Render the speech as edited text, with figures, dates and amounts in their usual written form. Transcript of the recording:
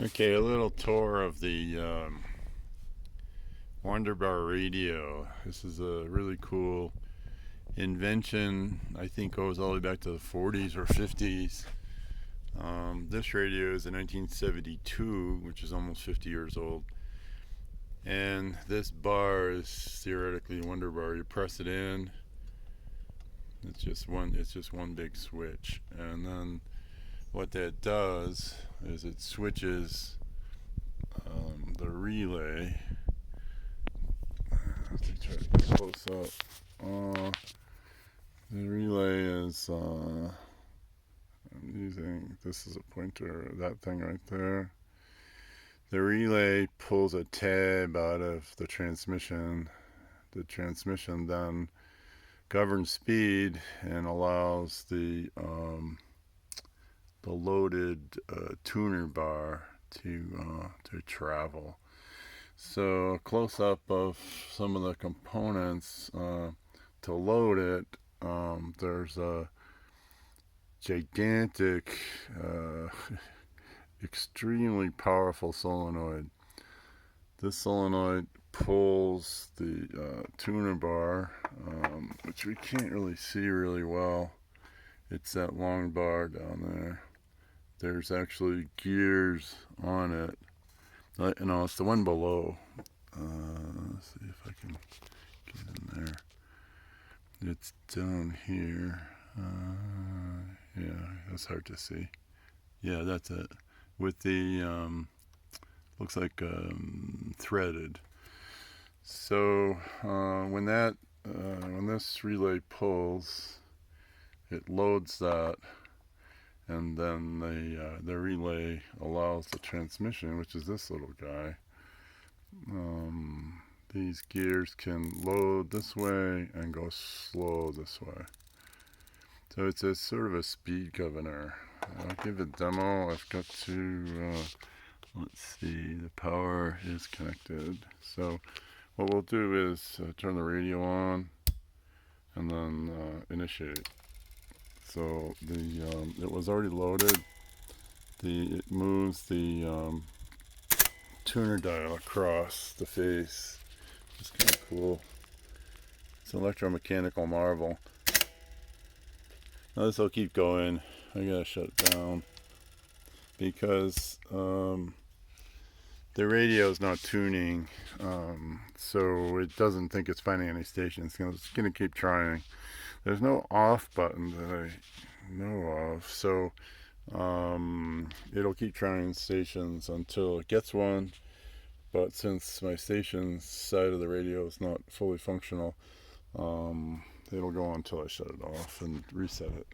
Okay, a little tour of the Wonderbar radio. This is a really cool invention. I think goes all the way back to the 40s or 50s. This radio is a 1972, which is almost 50 years old. And this bar is theoretically a Wonder Bar. You press it in. It's just one. It's just one big switch, and then what that does is it switches the relay. I have to try to get close up. The relay is I'm using, this is a pointer, that thing right there. The relay pulls a tab out of the transmission. The transmission then governs speed and allows the loaded tuner bar to travel. So a close up of some of the components to load it. There's a gigantic, extremely powerful solenoid. This solenoid pulls the tuner bar, which we can't really see really well. It's that long bar down there. There's actually gears on it. No, it's the one below. Let's see if I can get in there. It's down here. Yeah, that's hard to see. Yeah, that's it. With the looks like threaded. So when this relay pulls, it loads that, and then the relay allows the transmission, which is this little guy. These gears can load this way and go slow this way. So it's a sort of a speed governor. I'll give a demo. I've got to, let's see, the power is connected. So what we'll do is turn the radio on and then initiate. So it was already loaded. It moves the tuner dial across the face. It's kind of cool. It's an electromechanical marvel. Now this will keep going. I gotta shut it down because the radio is not tuning, so it doesn't think it's finding any stations. It's gonna keep trying. There's no off button that I know of, so it'll keep trying stations until it gets one. But since my station's side of the radio is not fully functional, it'll go on until I shut it off and reset it.